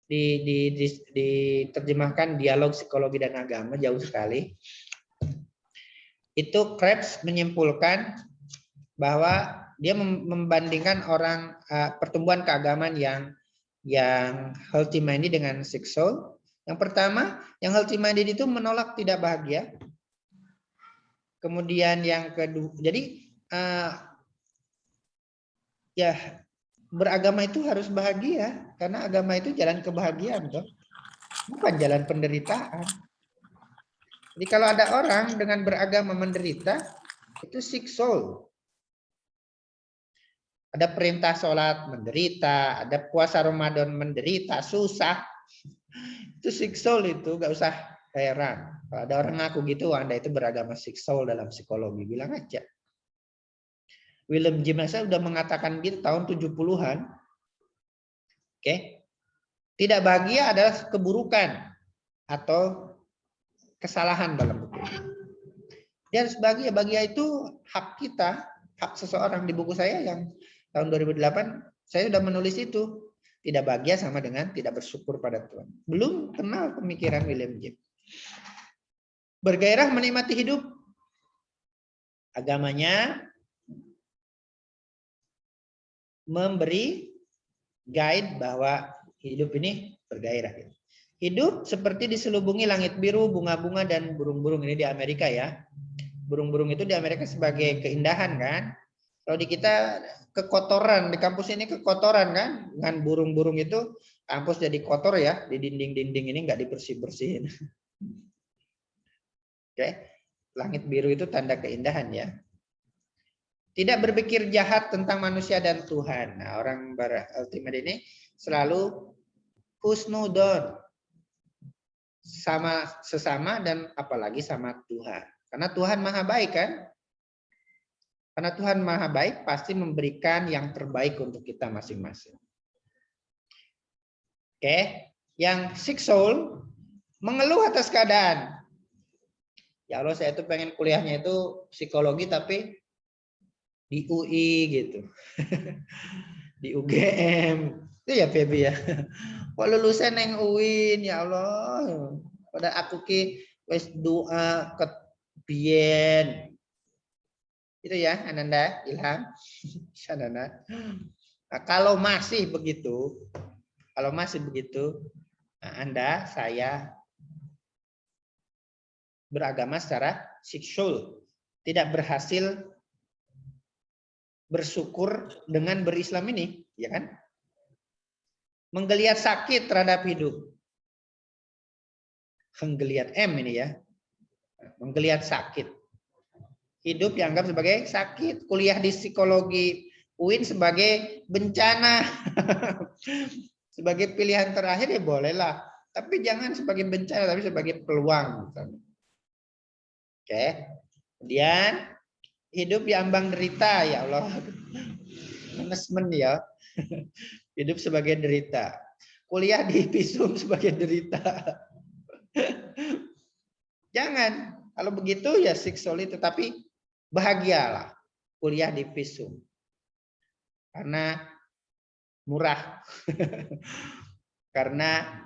Speaker 1: Diterjemahkan dialog psikologi dan agama, jauh sekali. Itu Krebs menyimpulkan bahwa dia membandingkan orang pertumbuhan keagamaan yang healthy minded dengan seksual. Yang pertama, yang healthy minded itu menolak tidak bahagia. Kemudian yang kedua, jadi ya beragama itu harus bahagia, karena agama itu jalan kebahagiaan, toh. Bukan jalan penderitaan. Jadi kalau ada orang dengan beragama menderita, itu sick soul. Ada perintah sholat menderita, ada puasa Ramadan menderita, susah. Itu sick soul itu, gak usah heran. Kalau ada orang ngaku gitu, Anda itu beragama sick soul dalam psikologi, bilang aja. William James udah mengatakan gitu tahun 70-an. Oke. Tidak bahagia adalah keburukan atau kesalahan dalam buku. Dia harus bahagia. Bahagia itu hak kita, hak seseorang. Di buku saya yang tahun 2008, saya sudah menulis itu. Tidak bahagia sama dengan tidak bersyukur pada Tuhan. Belum kenal pemikiran William James. Bergairah menikmati hidup. Agamanya memberi guide bahwa hidup ini bergairah. Hidup seperti diselubungi langit biru, bunga-bunga, dan burung-burung. Ini di Amerika ya. Burung-burung itu di Amerika sebagai keindahan kan. Kalau di kita kekotoran, di kampus ini kekotoran kan. Dengan burung-burung itu kampus jadi kotor ya. Di dinding-dinding ini nggak dibersih-bersihin. Oke. Langit biru itu tanda keindahan ya. Tidak berpikir jahat tentang manusia dan Tuhan. Nah, orang ultimate ini selalu husnudon sama sesama dan apalagi sama Tuhan. Karena Tuhan maha baik kan? Karena Tuhan maha baik pasti memberikan yang terbaik untuk kita masing-masing. Oke, yang sick soul mengeluh atas keadaan. Ya Allah, saya itu pengen kuliahnya itu psikologi tapi di UI gitu. Di UGM. Itu ya Feby ya. Kok lulusan yang UIN ya Allah. Pada aku ki wis doa ke bien. Itu ya Ananda, Ilham. Ananda. Nah, kalau masih begitu, nah Anda, saya beragama secara seksual, tidak berhasil bersyukur dengan berislam ini, ya kan? Menggeliat sakit terhadap hidup. Menggeliat M ini ya. Menggeliat sakit. Hidup dianggap sebagai sakit. Kuliah di psikologi UIN sebagai bencana. Sebagai pilihan terakhir ya bolehlah. Tapi jangan sebagai bencana, tapi sebagai peluang. Oke. Kemudian hidup di ambang derita, ya Allah. Manajemen ya. Hidup sebagai derita. Kuliah di visum sebagai derita. Jangan. Kalau begitu ya seksual itu. Tapi bahagialah kuliah di visum. Karena murah. Karena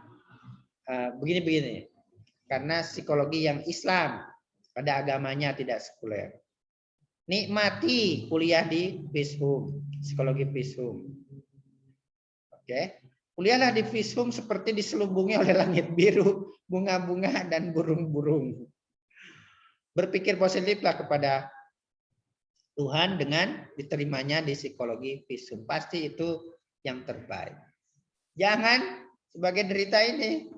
Speaker 1: begini-begini. Karena psikologi yang Islam. Pada agamanya tidak sekuler. Nikmati kuliah di Visum, psikologi Visum. Oke. Kuliahlah di Visum seperti diselubungi oleh langit biru, bunga-bunga dan burung-burung. Berpikir positiflah kepada Tuhan dengan diterimanya di psikologi Visum. Pasti itu yang terbaik. Jangan sebagai derita ini.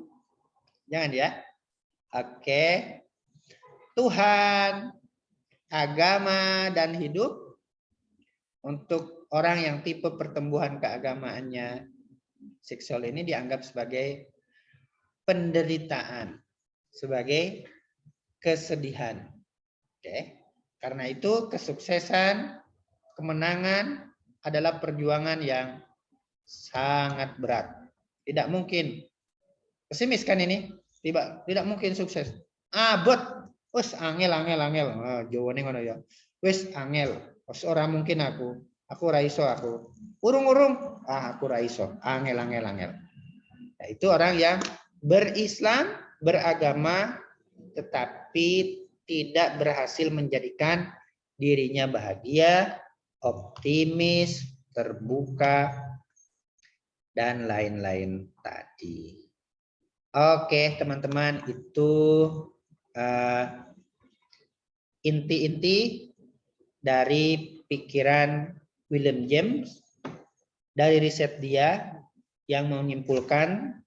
Speaker 1: Jangan ya. Oke. Tuhan, agama, dan hidup untuk orang yang tipe pertumbuhan keagamaannya seksual ini dianggap sebagai penderitaan, sebagai kesedihan. Oke. Karena itu kesuksesan, kemenangan adalah perjuangan yang sangat berat. Tidak mungkin. Pesimis kan ini? Tidak mungkin sukses. Abot. Wes angel. Jawane ngono ya. Wes angel. Wes ora mungkin aku. Aku ra iso aku. Urung-urung. Aku ra iso. Angel. Nah, itu orang yang berislam, beragama, tetapi tidak berhasil menjadikan dirinya bahagia, optimis, terbuka, dan lain-lain tadi. Oke, teman-teman, itu inti-inti dari pikiran William James dari riset dia yang menyimpulkan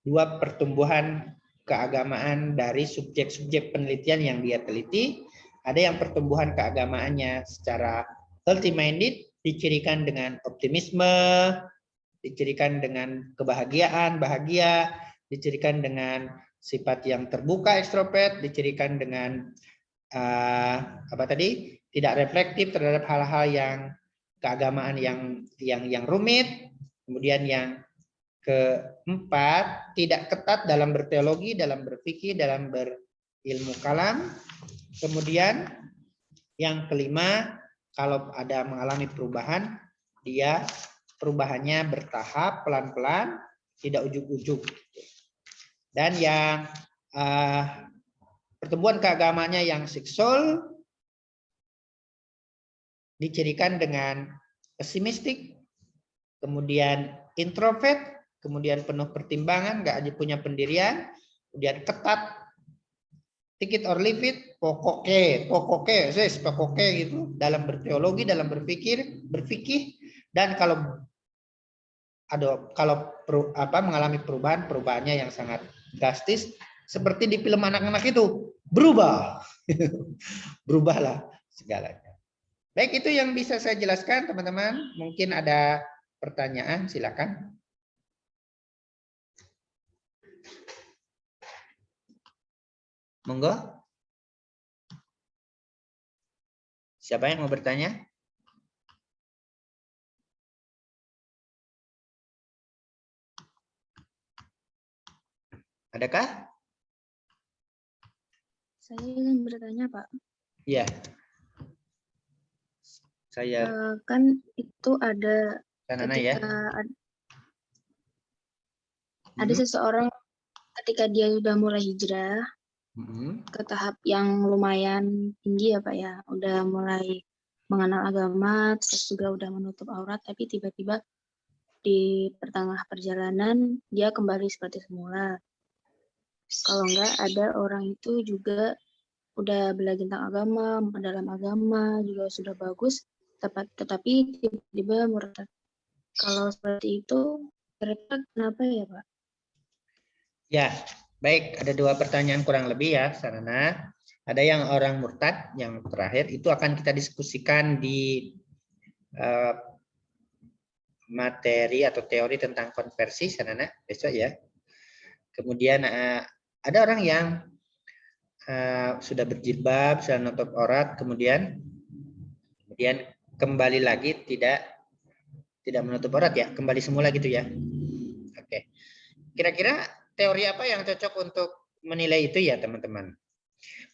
Speaker 1: dua pertumbuhan keagamaan dari subjek-subjek penelitian yang dia teliti. Ada yang pertumbuhan keagamaannya secara healthy minded, dicirikan dengan optimisme, dicirikan dengan kebahagiaan, bahagia, dicirikan dengan sifat yang terbuka, ekstrovert, dicirikan dengan tidak reflektif terhadap hal-hal yang keagamaan yang rumit. Kemudian yang keempat, tidak ketat dalam berteologi, dalam berfikih, dalam berilmu kalam. Kemudian yang kelima, kalau ada mengalami perubahan, dia perubahannya bertahap, pelan-pelan, tidak ujuk-ujuk. Dan yang pertumbuhan keagamanya yang seksual dicirikan dengan pesimistik, kemudian introvert, kemudian penuh pertimbangan, nggak punya pendirian, kemudian ketat, take it or leave it, pokoke gitu, dalam berteologi, dalam berfikih, dan kalau mengalami perubahannya yang sangat drastis, seperti di film anak-anak itu, berubah, berubahlah segalanya. Baik, itu yang bisa saya jelaskan, teman-teman. Mungkin ada pertanyaan, silakan. Monggo. Siapa yang mau bertanya? Adakah?
Speaker 2: Saya ingin bertanya, Pak.
Speaker 1: Iya. Saya
Speaker 2: Kan itu ada
Speaker 1: Kanana
Speaker 2: ketika
Speaker 1: ya.
Speaker 2: ada seseorang ketika dia sudah mulai hijrah ke tahap yang lumayan tinggi ya Pak ya, udah mulai mengenal agama, terus juga udah menutup aurat, tapi tiba-tiba di pertengah perjalanan dia kembali seperti semula. Kalau enggak, ada orang itu juga udah belajar tentang agama, dalam agama juga sudah bagus, tetapi tiba-tiba murtad. Kalau seperti itu, kira-kira kenapa ya Pak?
Speaker 1: Ya, baik. Ada dua pertanyaan kurang lebih ya, Sarana. Ada yang orang murtad, yang terakhir itu akan kita diskusikan di materi atau teori tentang konversi, Sarana, besok ya. Kemudian ada orang yang sudah berjilbab, sudah nutup aurat, kemudian kembali lagi tidak menutup aurat ya, kembali semula gitu ya. Oke. Kira-kira teori apa yang cocok untuk menilai itu ya, teman-teman?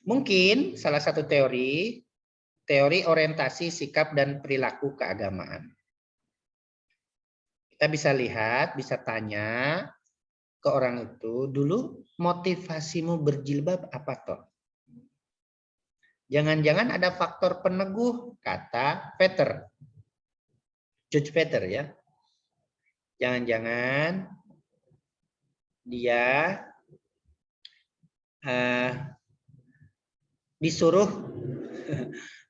Speaker 1: Mungkin salah satu teori orientasi sikap dan perilaku keagamaan. Kita bisa lihat, bisa tanya ke orang itu, dulu motivasimu berjilbab apa toh? Jangan-jangan ada faktor peneguh, kata Peter. Judge Peter ya. Jangan-jangan dia disuruh,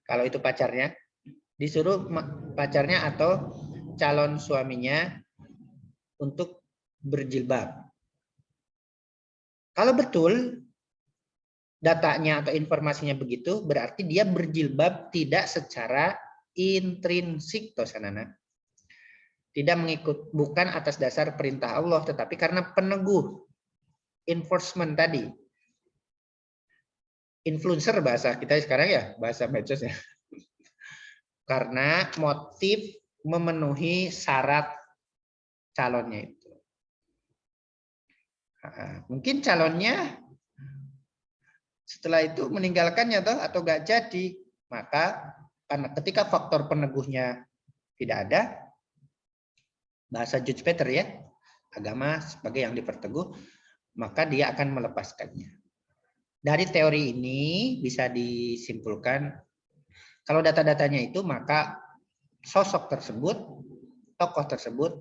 Speaker 1: kalau itu pacarnya, disuruh pacarnya atau calon suaminya untuk berjilbab. Kalau betul datanya atau informasinya begitu, berarti dia berjilbab tidak secara intrinsik, tosanana. Tidak bukan atas dasar perintah Allah, tetapi karena peneguh enforcement tadi. influencer bahasa kita sekarang ya, bahasa medsos ya. Karena motif memenuhi syarat calonnya itu. Mungkin calonnya setelah itu meninggalkannya atau gak jadi, maka karena ketika faktor peneguhnya tidak ada, bahasa Judge Peter ya, agama sebagai yang diperteguh, maka dia akan melepaskannya. Dari teori ini bisa disimpulkan, kalau data-datanya itu, maka sosok tersebut, tokoh tersebut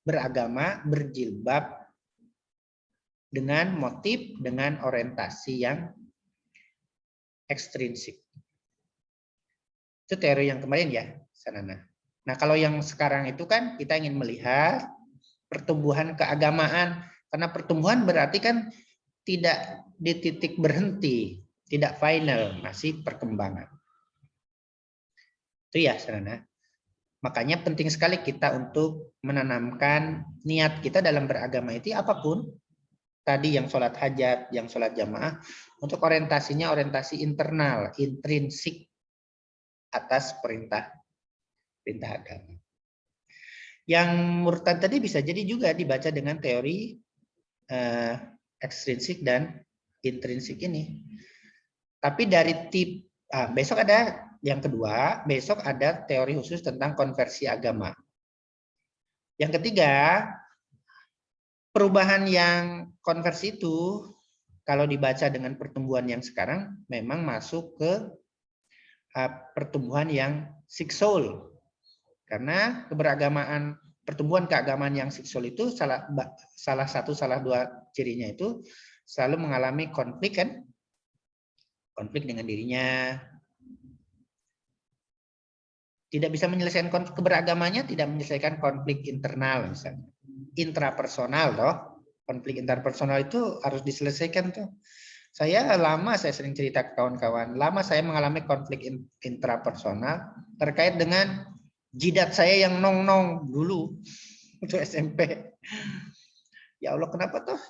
Speaker 1: beragama, berjilbab, dengan motif, dengan orientasi yang ekstrinsik. Itu teori yang kemarin ya, Sanana. Nah, kalau yang sekarang itu kan kita ingin melihat pertumbuhan keagamaan, karena pertumbuhan berarti kan tidak di titik berhenti, tidak final, masih perkembangan. Itu ya, Sanana. Makanya penting sekali kita untuk menanamkan niat kita dalam beragama itu apapun. Tadi yang sholat hajat, yang sholat jamaah, untuk orientasinya orientasi internal, intrinsik atas perintah agama. Yang murtad tadi bisa jadi juga dibaca dengan teori ekstrinsik dan intrinsik ini. Tapi dari besok ada yang kedua, besok ada teori khusus tentang konversi agama. Yang ketiga, perubahan yang konversi itu kalau dibaca dengan pertumbuhan yang sekarang memang masuk ke pertumbuhan yang siksoul. Karena keberagamaan, pertumbuhan keagamaan yang siksoul itu salah dua cirinya itu selalu mengalami konflik kan? Konflik dengan dirinya. Tidak bisa menyelesaikan konflik keberagamannya, tidak menyelesaikan konflik internal misalnya. Intrapersonal loh. Konflik interpersonal itu harus diselesaikan tuh. Saya sering cerita ke kawan-kawan, lama saya mengalami konflik intrapersonal terkait dengan jidat saya yang nong-nong dulu untuk SMP. Ya Allah, kenapa tuh?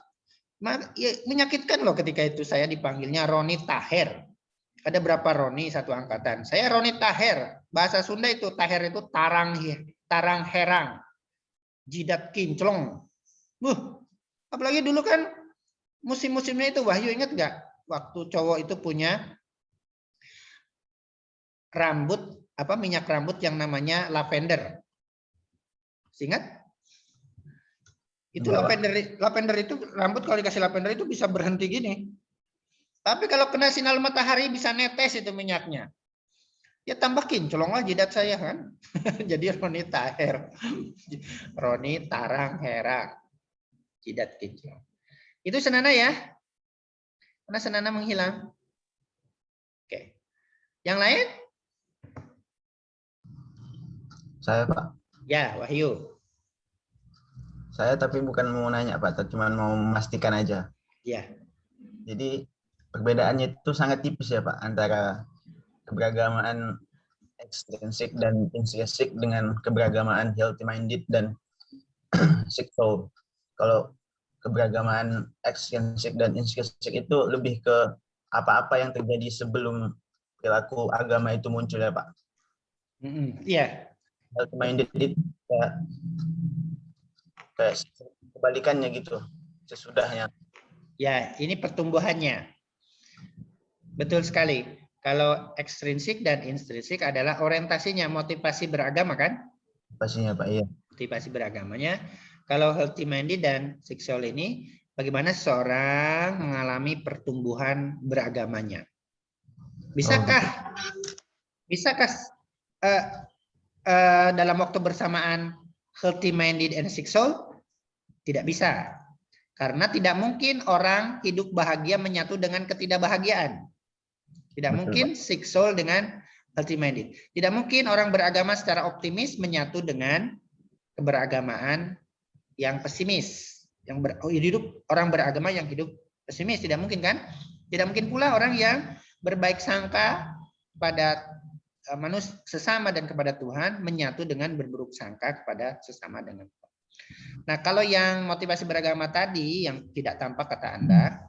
Speaker 1: Ya, menyakitkan loh ketika itu saya dipanggilnya Roni Taher. Ada berapa Roni satu angkatan? Saya Roni Taher. Bahasa Sunda itu Taher itu tarang herang. Jidat kinclong. Apalagi dulu kan musim-musimnya itu, Wahyu ingat nggak? Waktu cowok itu punya rambut, minyak rambut yang namanya lavender. Ingat? Itu lavender itu rambut kalau dikasih lavender itu bisa berhenti gini. Tapi kalau kena sinar matahari bisa netes itu minyaknya. Ya tambah kinclong lah jidat saya kan. Jadi Roni Taher. Roni tarang herang. Jidat kinclong. Itu Sanana ya. Karena Sanana menghilang. Oke. Yang lain?
Speaker 6: Saya, Pak.
Speaker 1: Ya, Wahyu.
Speaker 6: Saya tapi bukan mau nanya, Pak, cuma mau memastikan aja.
Speaker 1: Ya.
Speaker 6: Jadi perbedaannya itu sangat tipis ya, Pak, antara keberagamaan ekstrinsik dan intrinsik dengan keberagamaan healthy minded dan sick soul. Kalau keberagamaan ekstrinsik dan intrinsik itu lebih ke apa-apa yang terjadi sebelum perilaku agama itu muncul ya, Pak.
Speaker 1: Iya.
Speaker 6: Healthy minded itu kayak kebalikannya gitu, sesudahnya.
Speaker 1: Ya, ini pertumbuhannya. Betul sekali. Kalau ekstrinsik dan intrinsik adalah orientasinya, motivasi beragama kan?
Speaker 6: Pastinya, Pak, iya.
Speaker 1: Motivasi beragamanya. Kalau healthy minded dan seksual ini, bagaimana seorang mengalami pertumbuhan beragamanya? Bisakah dalam waktu bersamaan healthy minded and seksual? Tidak bisa. Karena tidak mungkin orang hidup bahagia menyatu dengan ketidakbahagiaan. Tidak mungkin seksual dengan healthy minded. Tidak mungkin orang beragama secara optimis menyatu dengan keberagamaan yang pesimis. Hidup orang beragama yang hidup pesimis. Tidak mungkin kan? Tidak mungkin pula orang yang berbaik sangka pada manusia sesama dan kepada Tuhan menyatu dengan berburuk sangka kepada sesama dengan Tuhan. Nah, kalau yang motivasi beragama tadi yang tidak tampak kata Anda,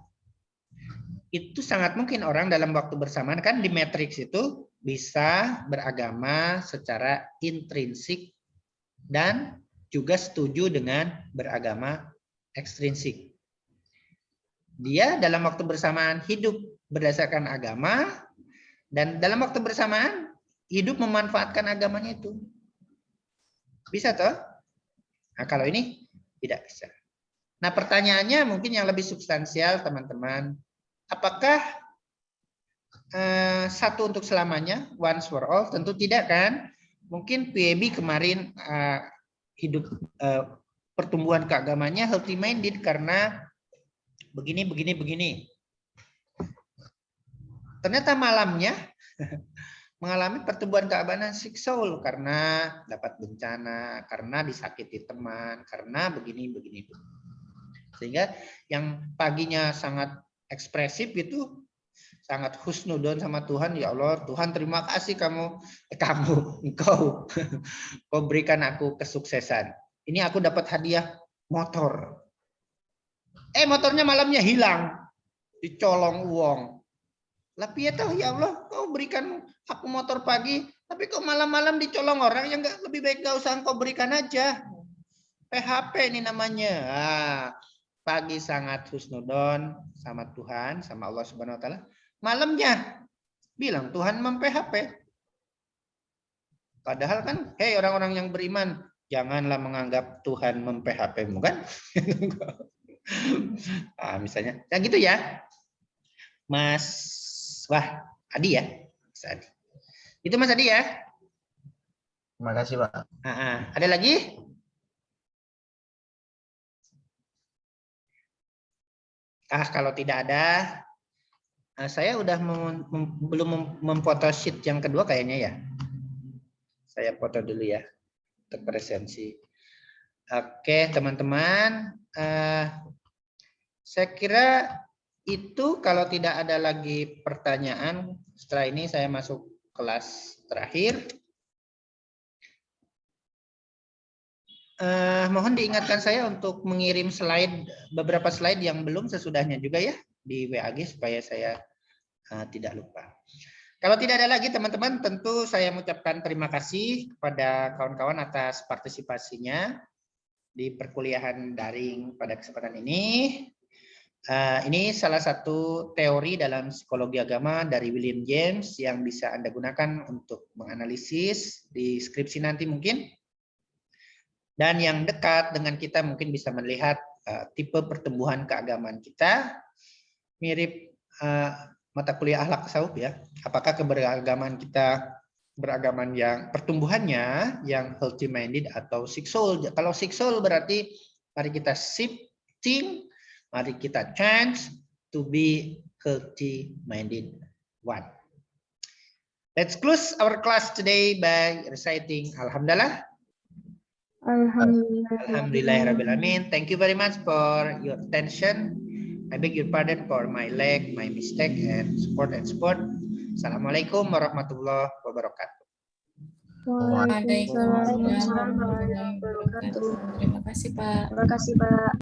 Speaker 1: itu sangat mungkin orang dalam waktu bersamaan, kan di matriks itu bisa beragama secara intrinsik dan juga setuju dengan beragama ekstrinsik. Dia dalam waktu bersamaan hidup berdasarkan agama, dan dalam waktu bersamaan hidup memanfaatkan agamanya itu. Bisa toh? Nah, kalau ini tidak bisa. Nah, pertanyaannya mungkin yang lebih substansial, teman-teman. Apakah satu untuk selamanya, once for all? Tentu tidak, kan? Mungkin PAB kemarin hidup pertumbuhan keagamannya healthy minded karena begini. Ternyata malamnya mengalami pertumbuhan keagamaan sick soul karena dapat bencana, karena disakiti teman, karena begini. Sehingga yang paginya sangat ekspresif itu sangat husnudon sama Tuhan. Ya Allah, Tuhan terima kasih engkau berikan aku kesuksesan. Ini aku dapat hadiah motor. Motornya malamnya hilang, dicolong uang. Lah piye tahu, ya Allah, kau berikan aku motor pagi, tapi kok malam-malam dicolong orang, yang lebih baik gak usah engkau berikan aja. PHP ini namanya. Pagi sangat husnudon sama Tuhan, sama Allah Subhanahu wa taala. Malamnya bilang Tuhan mem-PHP. Padahal kan, hei orang-orang yang beriman, janganlah menganggap Tuhan mem-PHP-mu, kan? Misalnya, yang gitu ya. Mas Adi ya, Mas Adi. Itu Mas Adi ya.
Speaker 6: Terima kasih, Pak.
Speaker 1: Ada lagi? Kalau tidak ada, saya udah belum memfoto sheet yang kedua kayaknya ya. Saya foto dulu ya untuk presensi. Oke, teman-teman. Saya kira itu, kalau tidak ada lagi pertanyaan, setelah ini saya masuk kelas terakhir. Mohon diingatkan saya untuk mengirim beberapa slide yang belum sesudahnya juga ya di WAG supaya saya tidak lupa. Kalau tidak ada lagi teman-teman, tentu saya mengucapkan terima kasih kepada kawan-kawan atas partisipasinya di perkuliahan daring pada kesempatan ini. Ini salah satu teori dalam psikologi agama dari William James yang bisa Anda gunakan untuk menganalisis di skripsi nanti mungkin. Dan yang dekat dengan kita mungkin bisa melihat tipe pertumbuhan keagamaan kita. Mirip mata kuliah akhlak tasawuf ya. Apakah keberagaman kita beragaman yang pertumbuhannya yang healthy minded atau sick soul? Kalau sick soul berarti mari kita shifting, mari kita change to be healthy minded one. Let's close our class today by reciting Alhamdulillah. Alhamdulillahirrahmanirrahim. Thank you very much for your attention. I beg your pardon for my lag, my mistake, and support. Assalamualaikum warahmatullahi wabarakatuh.
Speaker 5: Waalaikumsalam warahmatullahi wabarakatuh. Terima kasih, Pak.
Speaker 2: Terima kasih, Pak.